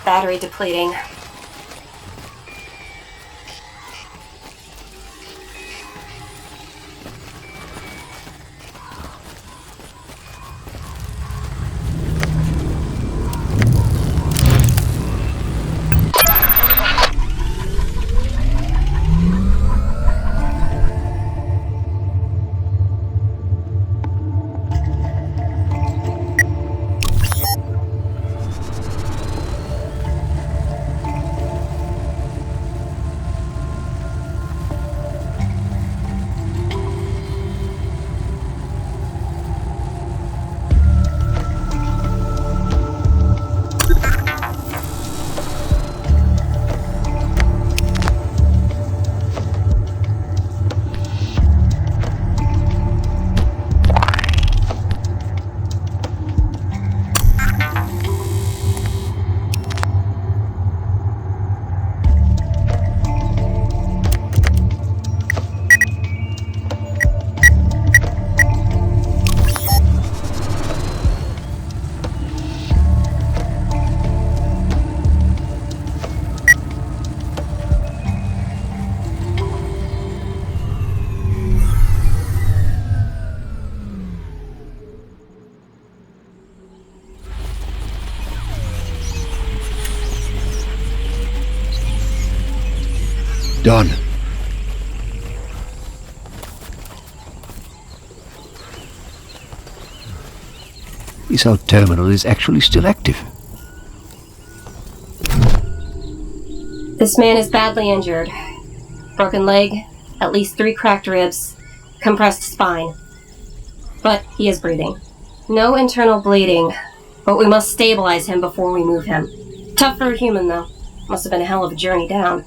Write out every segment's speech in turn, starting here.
battery depleting. Done. This old terminal is actually still active. This man is badly injured. Broken leg, at least 3 cracked ribs, compressed spine. But he is breathing. No internal bleeding, but we must stabilize him before we move him. Tough for a human, though. Must have been a hell of a journey down.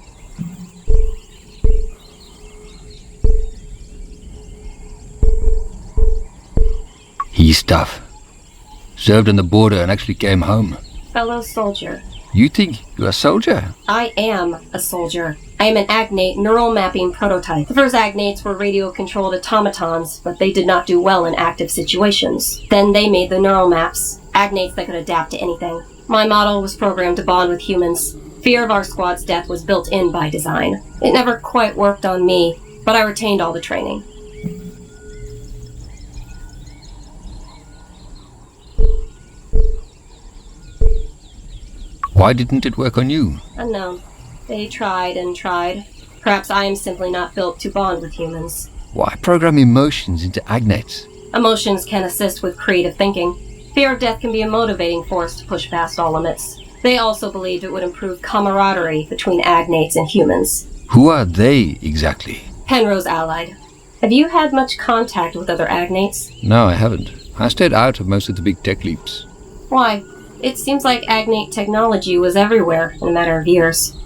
He's tough. Served on the border and actually came home. Fellow soldier. You think you're a soldier? I am a soldier. I am an agnate neural mapping prototype. The first agnates were radio-controlled automatons, but they did not do well in active situations. Then they made the neural maps, agnates that could adapt to anything. My model was programmed to bond with humans. Fear of our squad's death was built in by design. It never quite worked on me, but I retained all the training. Why didn't it work on you? Unknown. They tried and tried. Perhaps I am simply not built to bond with humans. Why program emotions into agnates? Emotions can assist with creative thinking. Fear of death can be a motivating force to push past all limits. They also believed it would improve camaraderie between agnates and humans. Who are they, exactly? Penrose allied. Have you had much contact with other agnates? No, I haven't. I stayed out of most of the big tech leaps. Why? It seems like agnate technology was everywhere in a matter of years.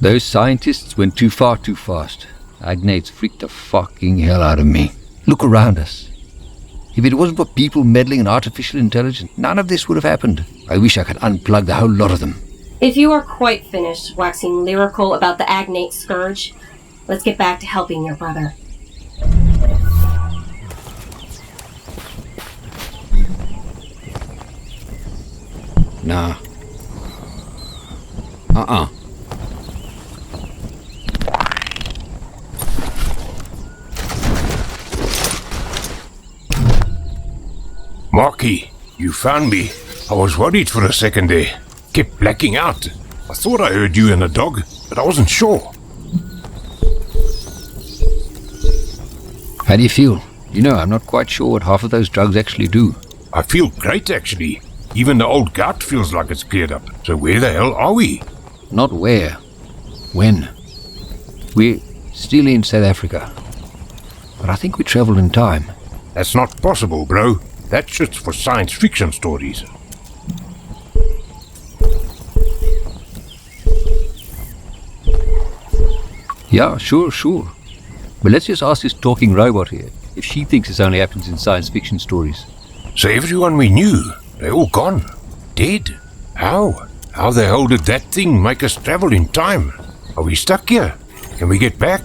Those scientists went too far too fast. Agnates freaked the fucking hell out of me. Look around us. If it wasn't for people meddling in artificial intelligence, none of this would have happened. I wish I could unplug the whole lot of them. If you are quite finished waxing lyrical about the agnate scourge, let's get back to helping your brother. Nah. Marky, you found me. I was worried for a second there. Kept blacking out. I thought I heard you and the dog, but I wasn't sure. How do you feel? You know, I'm not quite sure what half of those drugs actually do. I feel great, actually. Even the old gut feels like it's cleared up. So where the hell are we? Not where. When. We're still in South Africa. But I think we traveled in time. That's not possible, bro. That shit's for science fiction stories. Yeah, sure. But let's just ask this talking robot here if she thinks this only happens in science fiction stories. So everyone we knew, they're all gone. Dead. How? How the hell did that thing make us travel in time? Are we stuck here? Can we get back?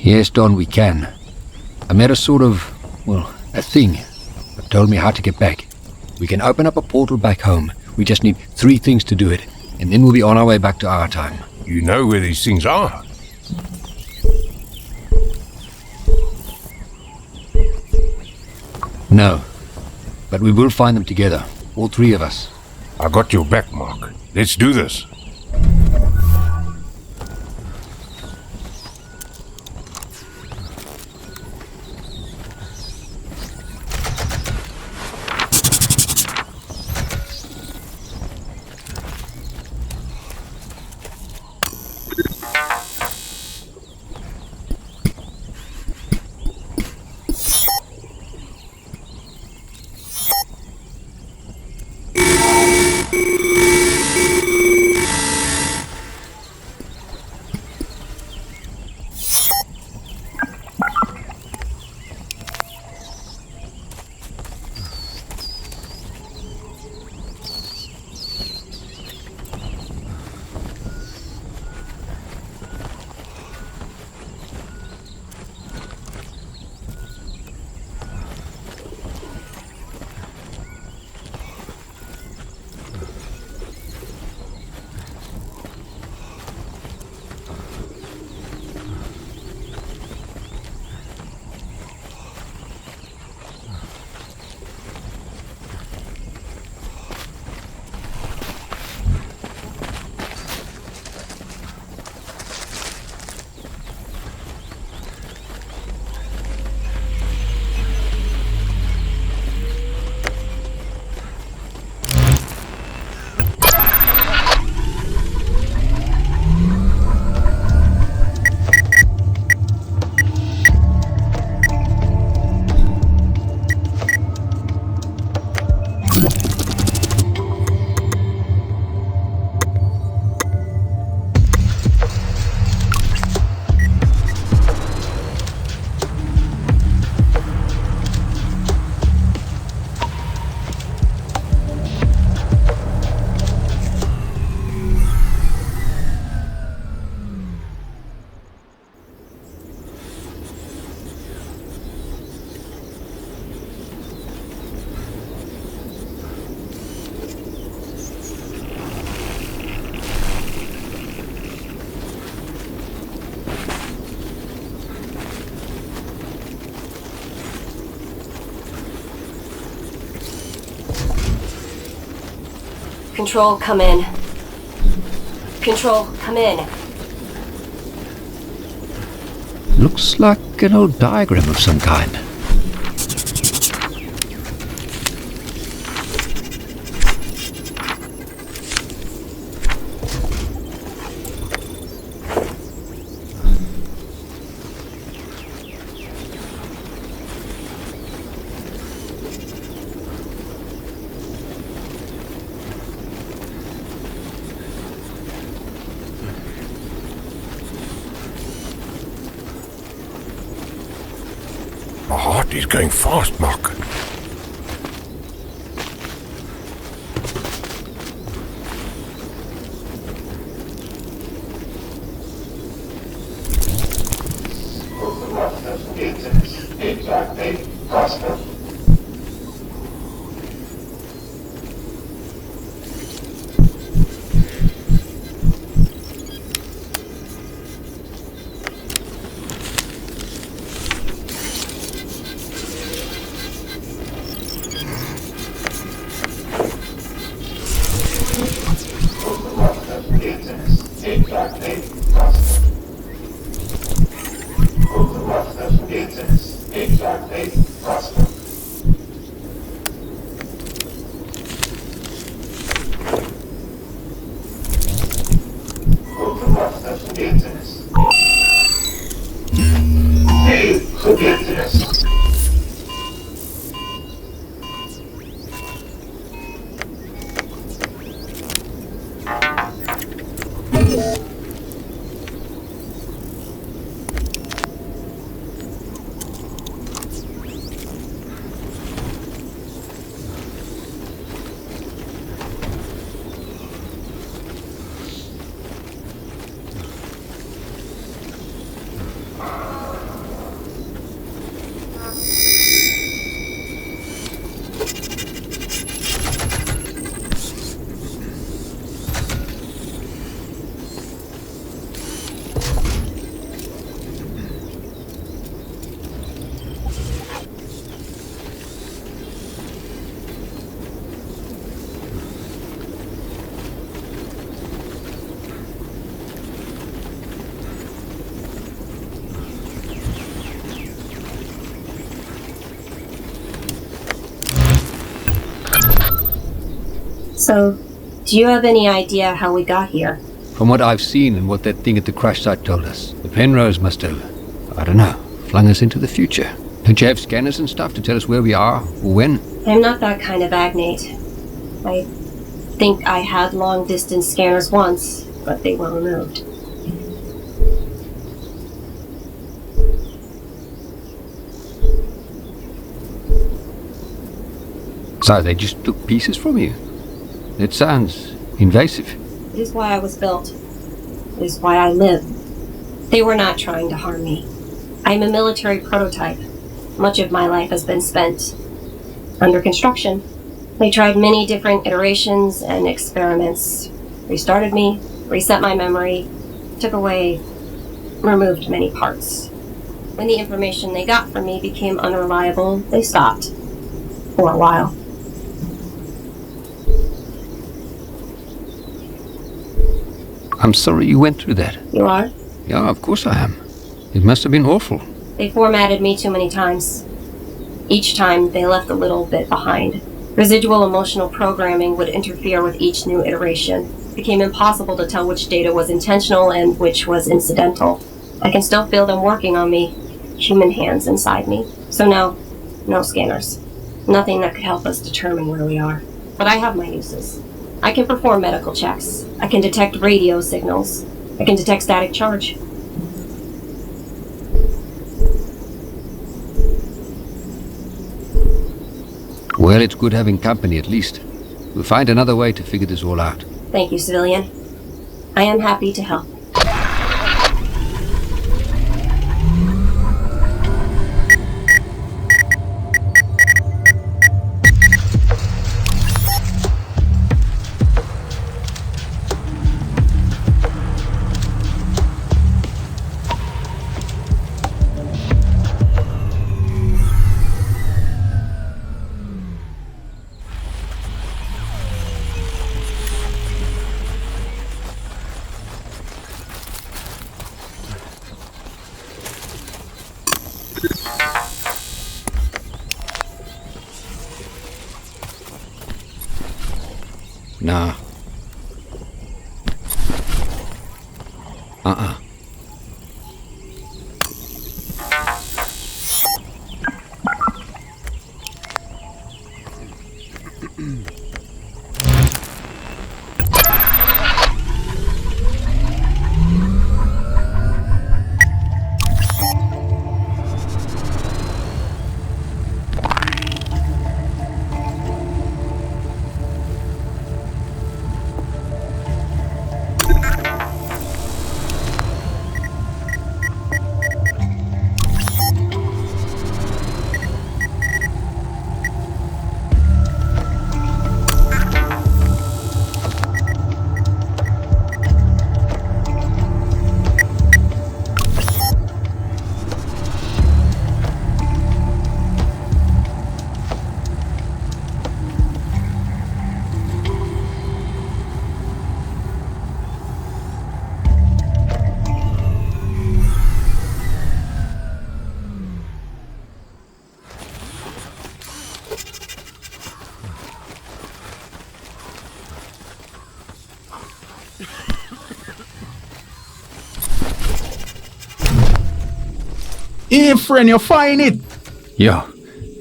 Yes, Don, we can. I met a sort of, well, a thing that told me how to get back. We can open up a portal back home. We just need 3 things to do it, and then we'll be on our way back to our time. You know where these things are? No, but we will find them together, all 3 of us. I got your back, Mark. Let's do this. Control, come in. Control, come in. Looks like an old diagram of some kind. My heart is going fast, Mark. So, do you have any idea how we got here? From what I've seen and what that thing at the crash site told us, the Penrose must have, I don't know, flung us into the future. Don't you have scanners and stuff to tell us where we are or when? I'm not that kind of agnate. I think I had long-distance scanners once, but they were removed. So they just took pieces from you? That sounds invasive. It is why I was built. It is why I live. They were not trying to harm me. I am a military prototype. Much of my life has been spent under construction. They tried many different iterations and experiments. Restarted me, reset my memory, took away, removed many parts. When the information they got from me became unreliable, they stopped. For a while. I'm sorry you went through that. You are? Yeah, of course I am. It must have been awful. They formatted me too many times. Each time, they left a little bit behind. Residual emotional programming would interfere with each new iteration. It became impossible to tell which data was intentional and which was incidental. I can still feel them working on me. Human hands inside me. So no scanners. Nothing that could help us determine where we are. But I have my uses. I can perform medical checks. I can detect radio signals. I can detect static charge. Well, it's good having company at least. We'll find another way to figure this all out. Thank you, civilian. I am happy to help. Nah. Hey friend, you find it? Yeah,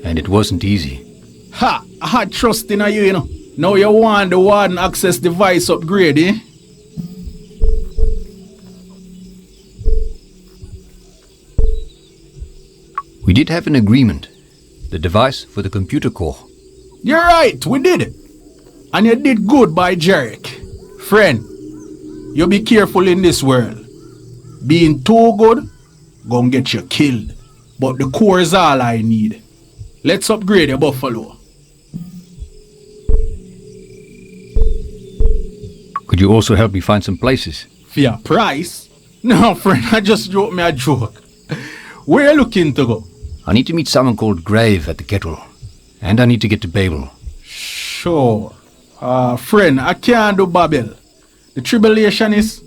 and it wasn't easy. Ha! I had trust in you, you know. Now you want the warden access device upgrade, eh? We did have an agreement. The device for the computer core. You're right, we did it. And you did good by Jarek. Friend, you be careful in this world. Being too good, gonna get you killed. But the core is all I need. Let's upgrade your buffalo. Could you also help me find some places? For your price? No, friend, I just joked me a joke. Where you looking to go? I need to meet someone called Grave at the kettle. And I need to get to Babel. Sure. Friend, I can't do Babel. The tribulation is,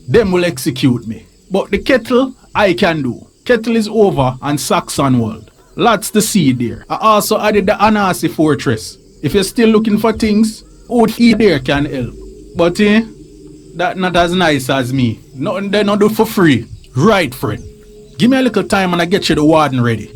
them will execute me. But the kettle, I can do. Kettle is over on Saxon world. Lots to see there. I also added the Anasi fortress. If you're still looking for things, out here there can help. But that not as nice as me. Nothing they not do for free. Right, friend. Give me a little time and I get you the warden ready.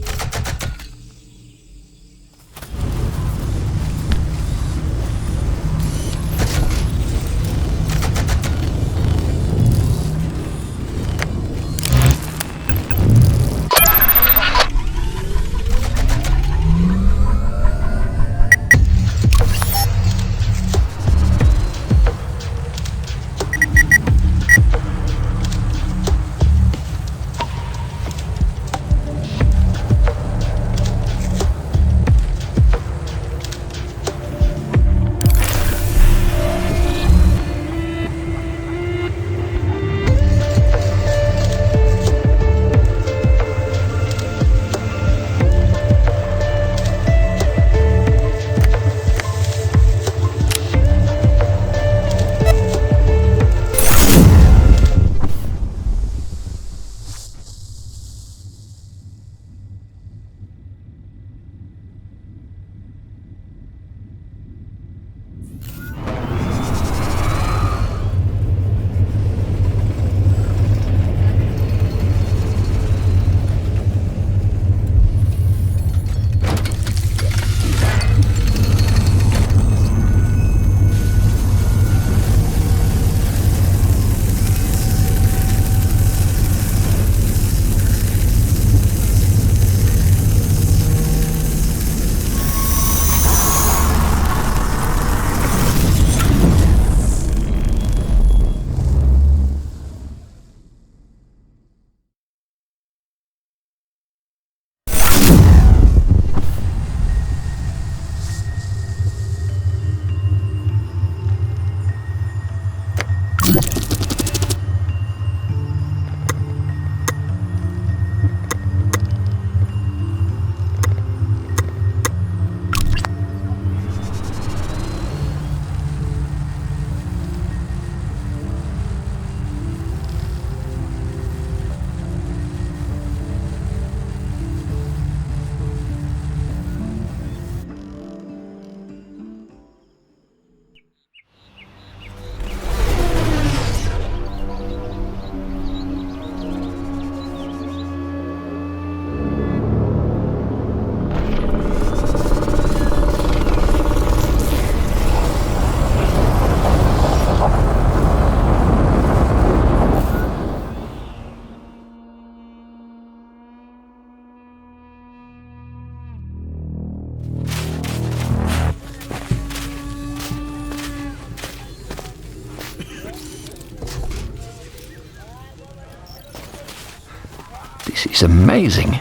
This is amazing.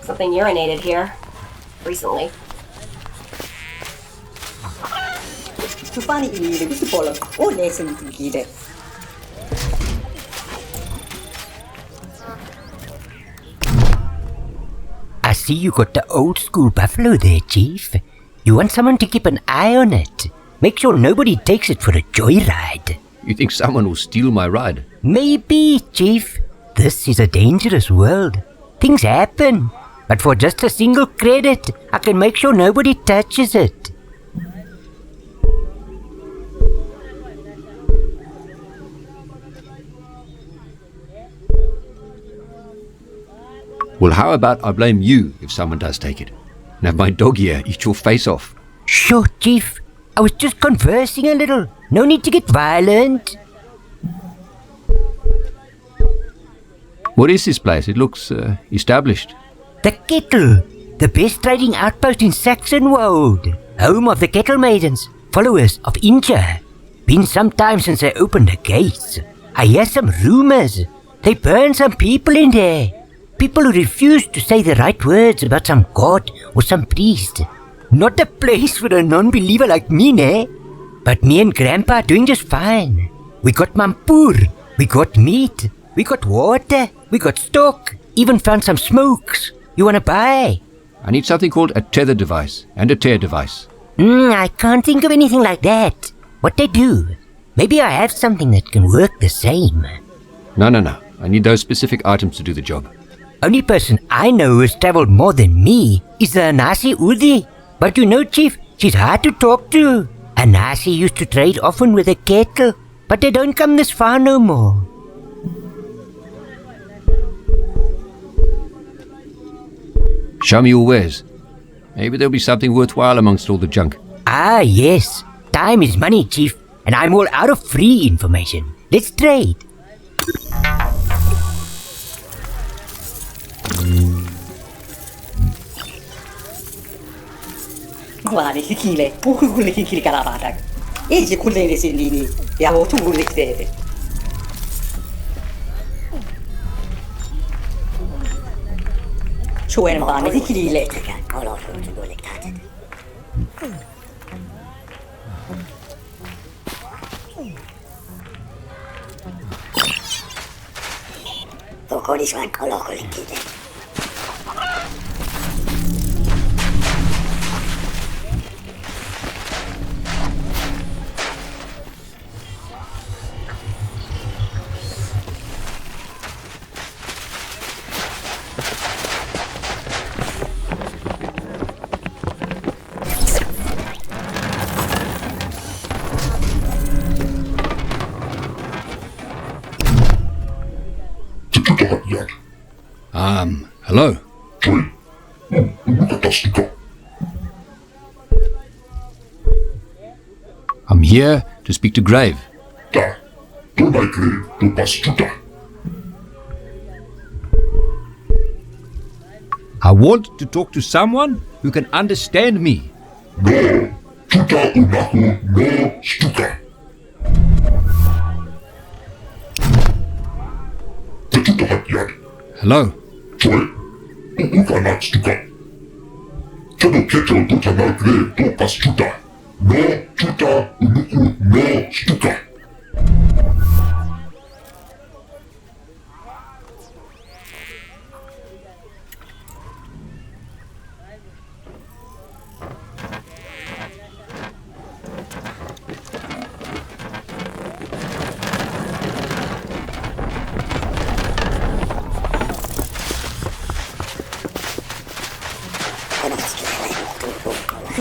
Something urinated here. Recently. Tufani ini gusto polo. Oh, lesson tingkide. I see you got the old school buffalo there, Chief. You want someone to keep an eye on it. Make sure nobody takes it for a joyride. You think someone will steal my ride? Maybe, Chief. This is a dangerous world. Things happen. But for just a single credit, I can make sure nobody touches it. Well, how about I blame you if someone does take it? And have my dog here eat your face off. Sure, Chief. I was just conversing a little. No need to get violent. What is this place? It looks established. The Kettle, the best trading outpost in Saxonwold. Home of the Kettle Maidens, followers of Inja. Been some time since they opened the gates. I hear some rumors. They burned some people in there. People who refused to say the right words about some god or some priest. Not a place for a non-believer like me, ne? But me and Grandpa are doing just fine. We got mampur, we got meat, we got water, we got stock, even found some smokes. You wanna buy? I need something called a tether device and a tear device. I can't think of anything like that. What they do? Maybe I have something that can work the same. No. I need those specific items to do the job. Only person I know who has traveled more than me is the Nasi Udi. But you know, Chief, she's hard to talk to. Anasi used to trade often with a kettle, but they don't come this far no more. Show me your wares. Maybe there'll be something worthwhile amongst all the junk. Ah, yes. Time is money, Chief, and I'm all out of free information. Let's trade. Guarda, che chile, pure che chile calabata. E se con le sendini, e avevo tu le chiede. Cioè, non va, che chile elettrica, colore, tu le cate. Con i suoi colori le chiede. Hello? I'm here to speak to Grave. I want to talk to someone who can understand me. Hello?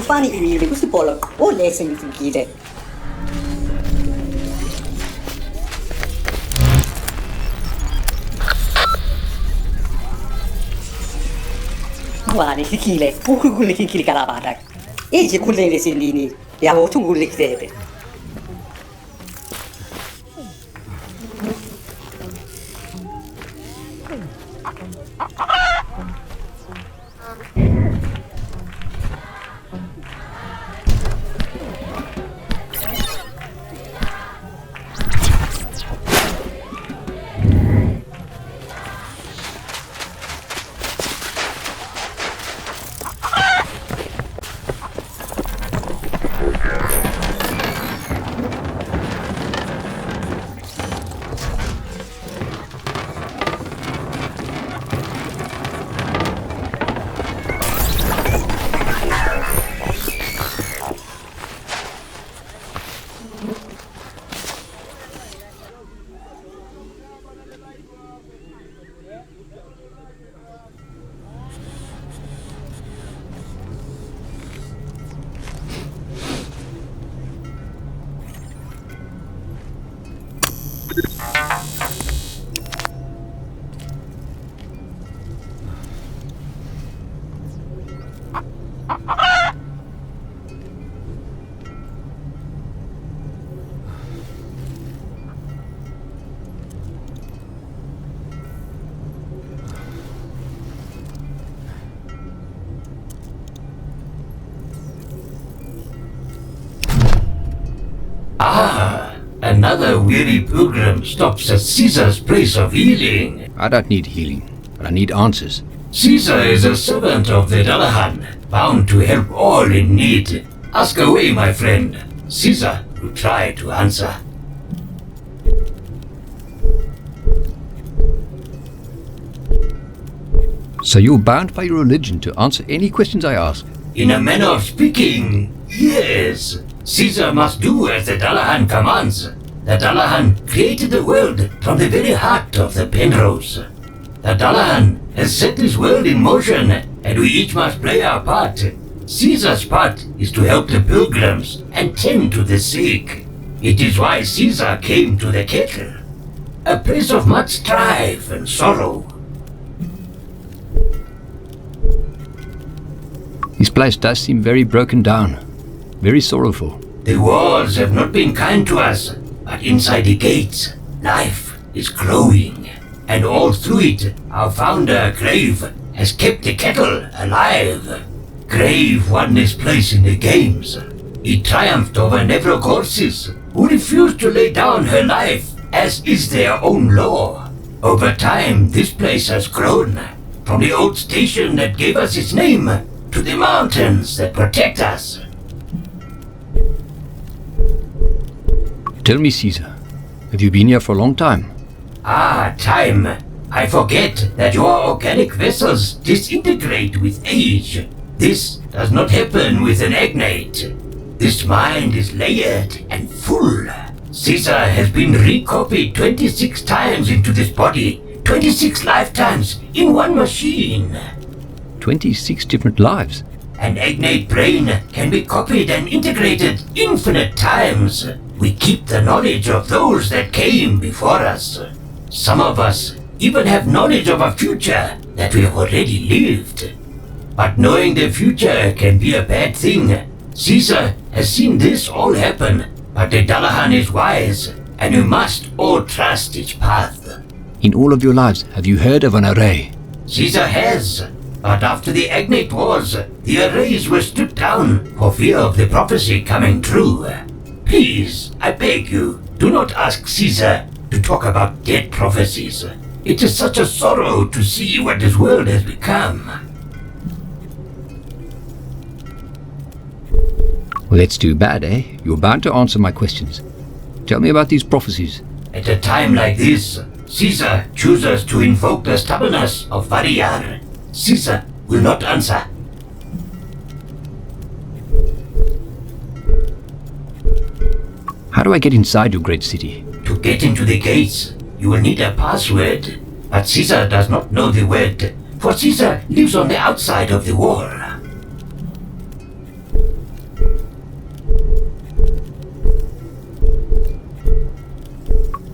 Funny really, questo pollo, o lei se mi chiede. Guarda, che chile, pure che chile calabata. E se con le sendini, e avevo tu le chiede. Another weary pilgrim stops at Caesar's place of healing. I don't need healing, but I need answers. Caesar is a servant of the Dullahan, bound to help all in need. Ask away, my friend. Caesar will try to answer. So you're bound by your religion to answer any questions I ask? In a manner of speaking, yes. Caesar must do as the Dullahan commands. The Dullahan created the world from the very heart of the Penrose. The Dullahan has set this world in motion, and we each must play our part. Caesar's part is to help the pilgrims and tend to the sick. It is why Caesar came to the kettle, a place of much strife and sorrow. This place does seem very broken down, very sorrowful. The walls have not been kind to us, but inside the gates, life is growing. And all through it, our founder, Grave, has kept the kettle alive. Grave won this place in the games. He triumphed over Nevrogorsis, who refused to lay down her life, as is their own law. Over time, this place has grown, from the old station that gave us its name, to the mountains that protect us. Tell me, Caesar, have you been here for a long time? Ah, time. I forget that your organic vessels disintegrate with age. This does not happen with an agnate. This mind is layered and full. Caesar has been recopied 26 times into this body, 26 lifetimes in one machine. 26 different lives. An agnate brain can be copied and integrated infinite times. We keep the knowledge of those that came before us. Some of us even have knowledge of a future that we have already lived. But knowing the future can be a bad thing. Caesar has seen this all happen, but the Dullahan is wise, and we must all trust its path. In all of your lives, have you heard of an array? Caesar has, but after the Agnate Wars, the arrays were stood down for fear of the prophecy coming true. Please, I beg you, do not ask Caesar to talk about dead prophecies. It is such a sorrow to see what this world has become. Well, that's too bad, eh? You're bound to answer my questions. Tell me about these prophecies. At a time like this, Caesar chooses to invoke the stubbornness of Variyar. Caesar will not answer. How do I get inside your great city? To get into the gates, you will need a password. But Caesar does not know the word, for Caesar lives on the outside of the wall.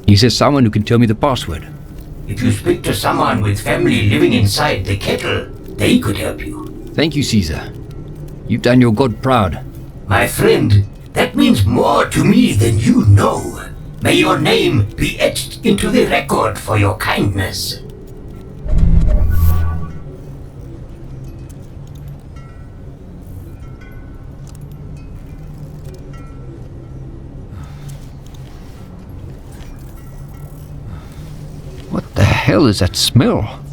He says someone who can tell me the password. If you speak to someone with family living inside the kettle, they could help you. Thank you, Caesar. You've done your god proud. My friend, that means more to me than you know. May your name be etched into the record for your kindness. What the hell is that smell?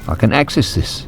I can access this.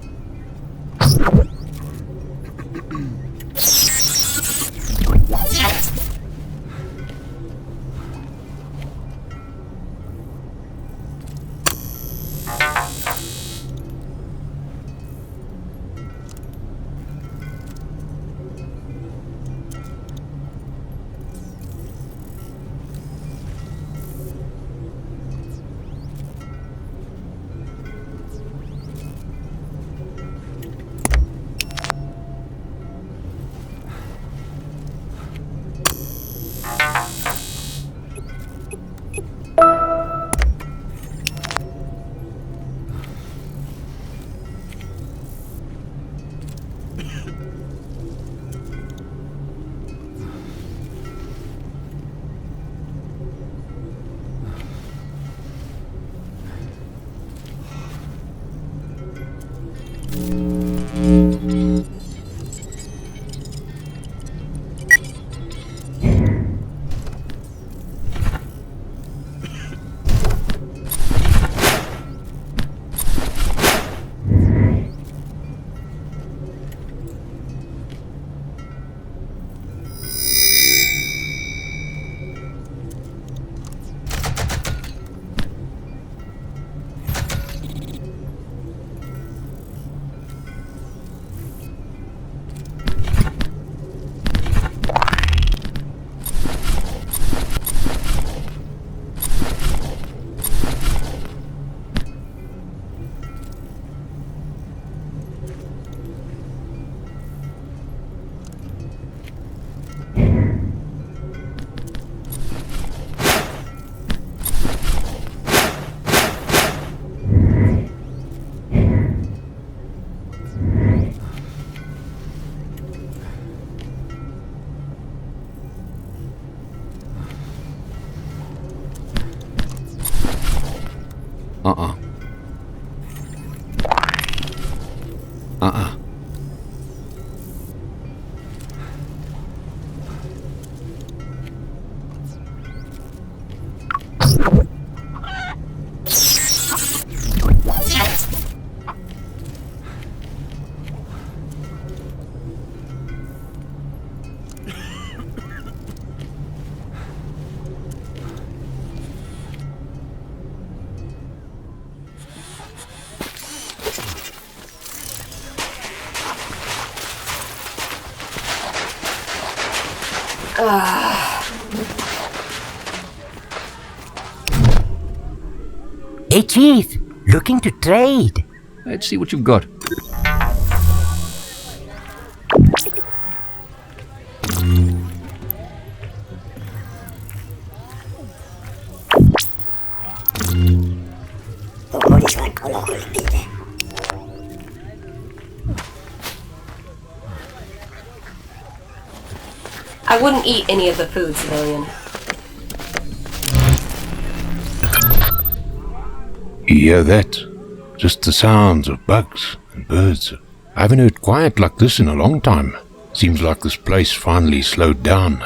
Hey, Chief, looking to trade. Let's see what you've got. I wouldn't eat any of the food, civilian. You hear that? Just the sounds of bugs and birds. I haven't heard quiet like this in a long time. Seems like this place finally slowed down.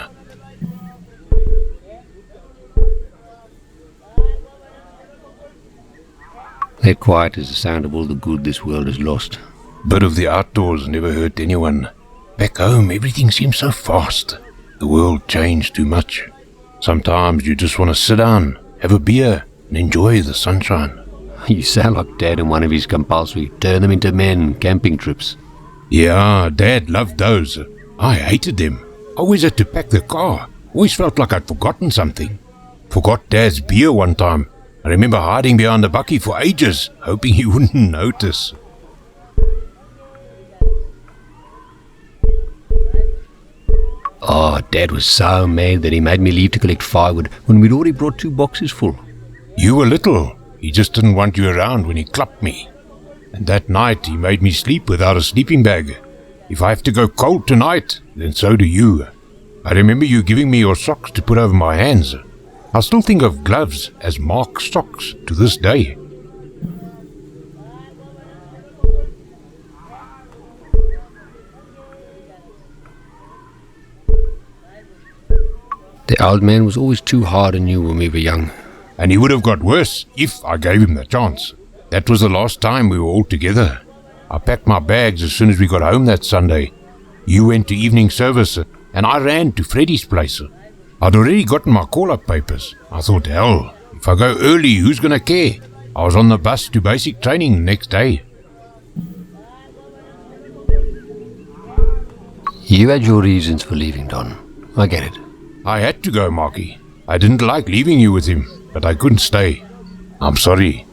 That quiet is the sound of all the good this world has lost. Bit of the outdoors never hurt anyone. Back home, everything seems so fast. The world changed too much. Sometimes you just want to sit down, have a beer, and enjoy the sunshine. You sound like Dad in one of his compulsory turn them into men camping trips. Yeah, Dad loved those. I hated them. Always had to pack the car. Always felt like I'd forgotten something. Forgot Dad's beer one time. I remember hiding behind the bucky for ages, hoping he wouldn't notice. Oh, Dad was so mad that he made me leave to collect firewood when we'd already brought 2 boxes full. You were little. He just didn't want you around when he clubbed me. And that night he made me sleep without a sleeping bag. If I have to go cold tonight, then so do you. I remember you giving me your socks to put over my hands. I still think of gloves as Mark's socks to this day. The old man was always too hard on you when we were young. And he would have got worse if I gave him the chance. That was the last time we were all together. I packed my bags as soon as we got home that Sunday. You went to evening service and I ran to Freddy's place. I'd already gotten my call-up papers. I thought, hell, if I go early, who's going to care? I was on the bus to basic training the next day. You had your reasons for leaving, Don. I get it. I had to go, Marky. I didn't like leaving you with him, but I couldn't stay. I'm sorry.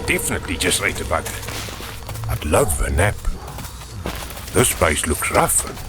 Definitely just laid a bug. I'd love a nap. This place looks rough.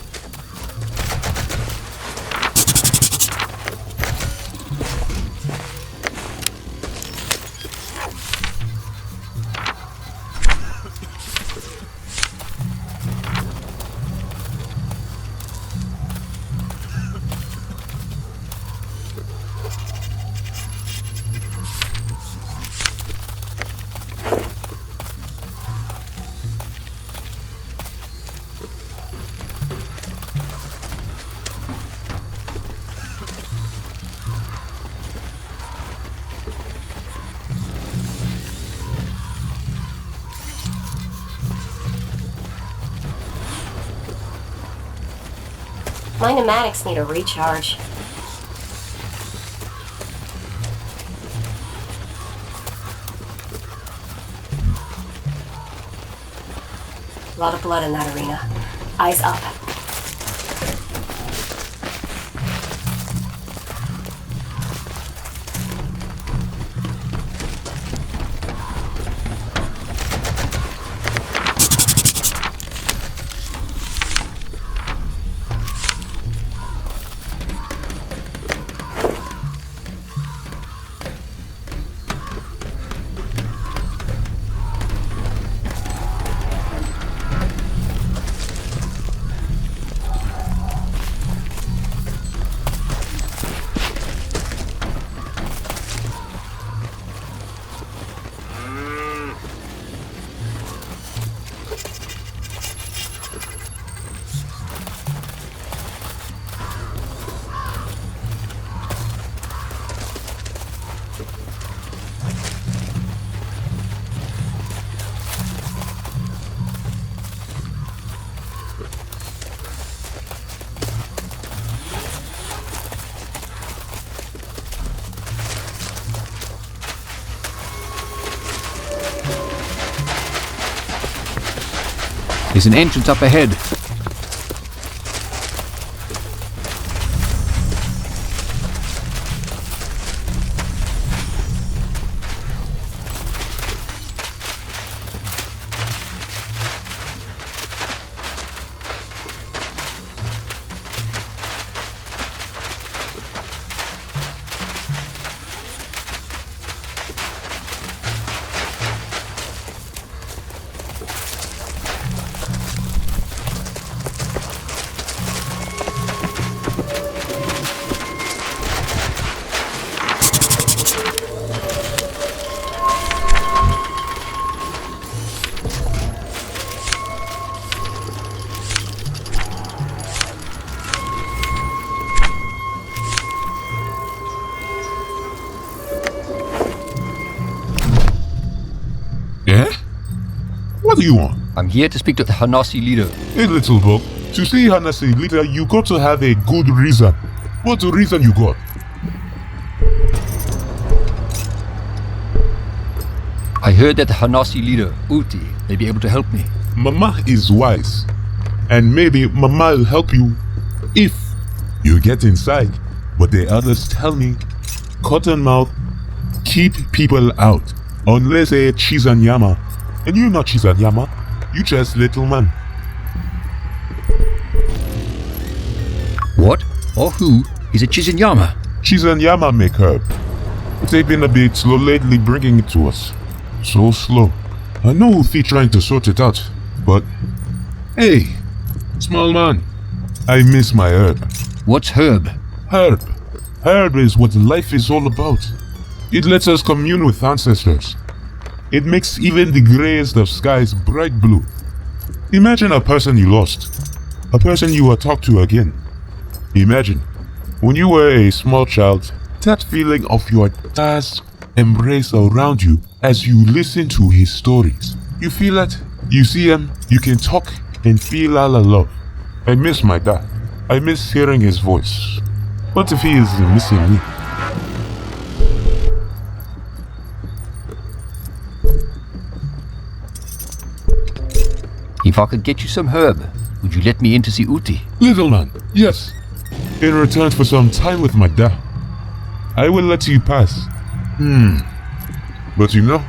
My pneumatics need a recharge. A lot of blood in that arena. Eyes up. There's an entrance up ahead. Yeah? What do you want? I'm here to speak to the Hanasi leader. Hey, little bug. To see Hanasi leader, you got to have a good reason. What's the reason you got? I heard that the Hanasi leader, Uti, may be able to help me. Mama is wise. And maybe Mama will help you if you get inside. But the others tell me, Cottonmouth, keep people out. Unless a Chizanyama. And you're not Chizanyama. You just little man. What or who is a Chizinyama? Chizanyama make herb. They've been a bit slow lately bringing it to us. So slow. I know Uthi trying to sort it out, but hey, small man, I miss my herb. What's herb? Herb. Herb is what life is all about. It lets us commune with ancestors. It makes even the greyest of skies bright blue. Imagine a person you lost. A person you will talk to again. Imagine, when you were a small child, that feeling of your dad's embrace around you as you listen to his stories. You feel that, you see him, you can talk and feel all the love. I miss my dad. I miss hearing his voice. What if he is missing me? If I could get you some herb, would you let me in to see Uti? Little man, yes. In return for some time with my dad, I will let you pass. But you know,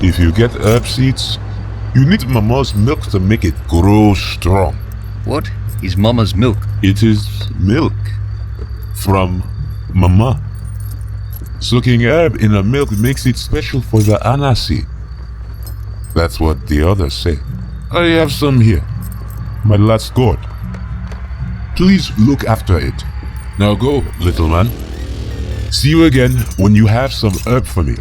if you get herb seeds, you need Mama's milk to make it grow strong. What is Mama's milk? It is milk from Mama. Soaking herb in a milk makes it special for the Anasi. That's what the others say. I have some here. My last gourd. Please look after it. Now go, little man. See you again when you have some herb for me.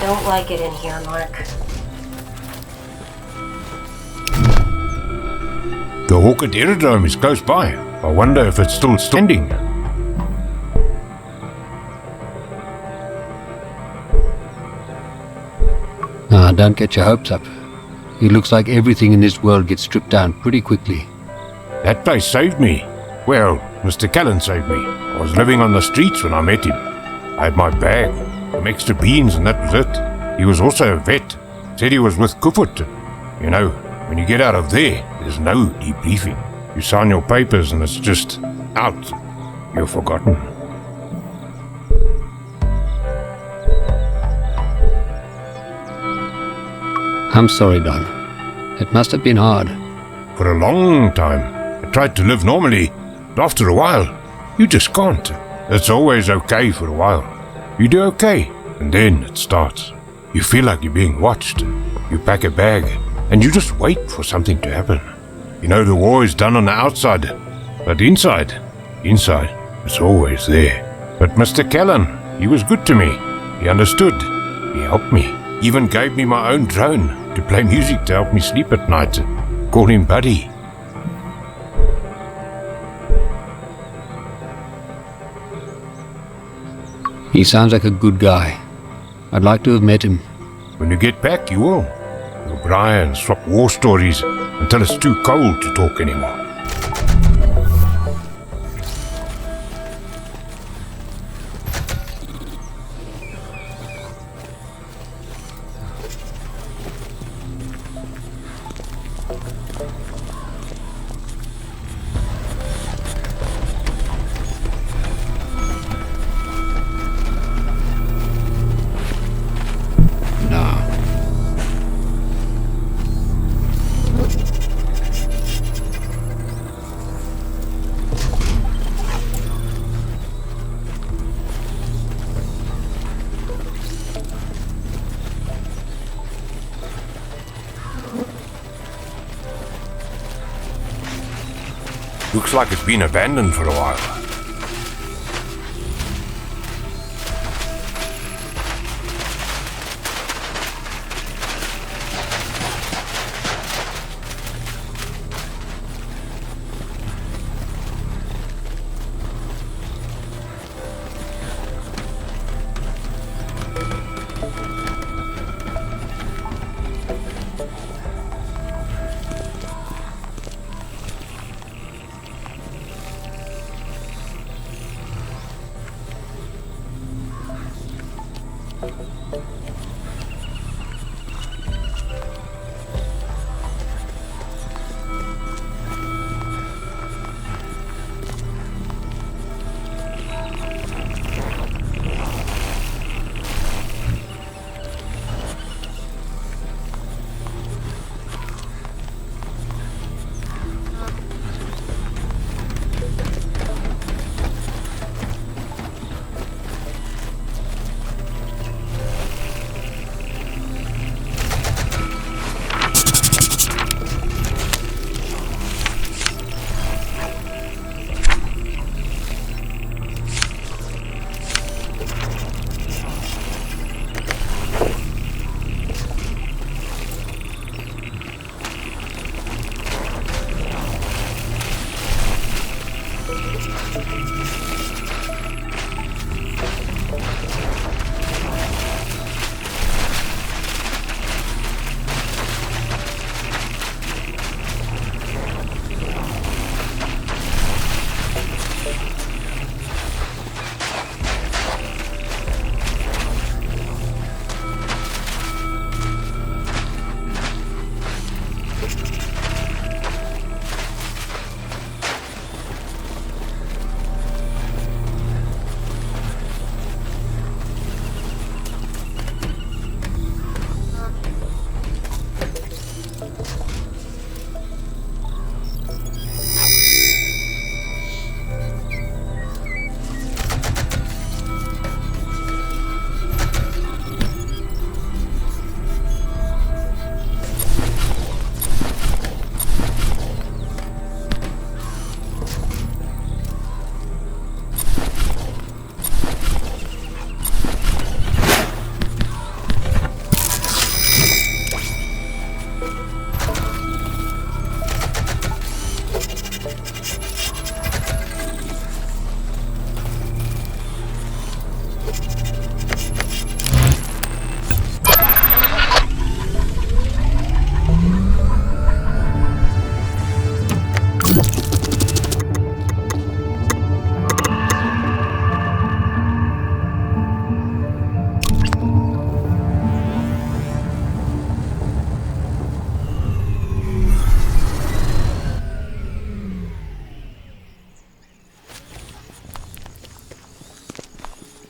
don't like it in here, Mark. The Hawkett Aerodrome is close by. I wonder if it's still standing. Don't get your hopes up. It looks like everything in this world gets stripped down pretty quickly. That place saved me. Well, Mr. Callan saved me. I was living on the streets when I met him. I had my bag, some extra beans, and that was it. He was also a vet. Said he was with Kufut. You know, when you get out of there, there's no debriefing. You sign your papers and it's just out. You're forgotten. I'm sorry, Don. It must have been hard. For a long time, I tried to live normally, but after a while, you just can't. It's always okay for a while. You do okay, and then it starts. You feel like you're being watched. You pack a bag, and you just wait for something to happen. You know the war is done on the outside, but inside, it's always there. But Mr. Callan, he was good to me. He understood. He helped me. Even gave me my own drone to play music to help me sleep at night. Called him Buddy. He sounds like a good guy. I'd like to have met him. When you get back, you will. We'll cry and swap war stories until it's too cold to talk anymore. Looks like it's been abandoned for a while.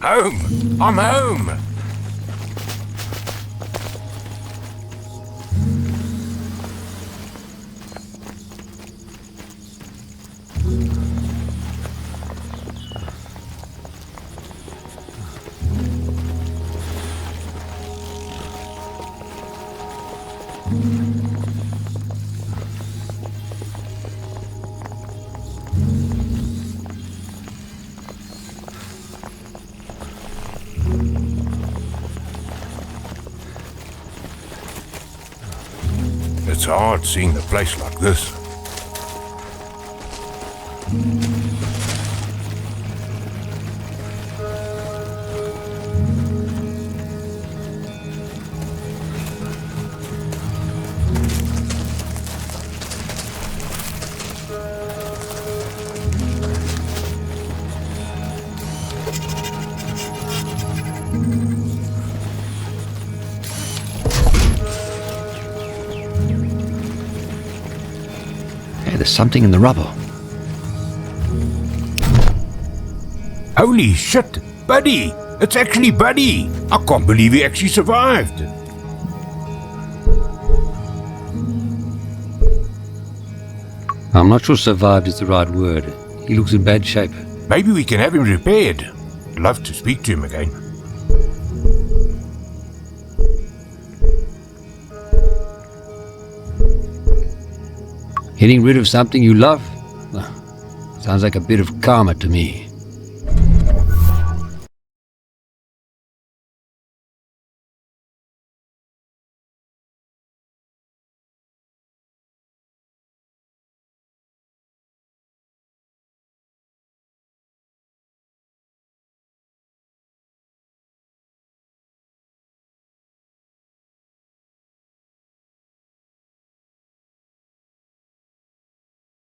Home! I'm home! It's hard seeing the place like this. There's something in the rubble. Holy shit! Buddy! It's actually Buddy! I can't believe he actually survived! I'm not sure survived is the right word. He looks in bad shape. Maybe we can have him repaired. I'd love to speak to him again. Getting rid of something you love? Well, sounds like a bit of karma to me.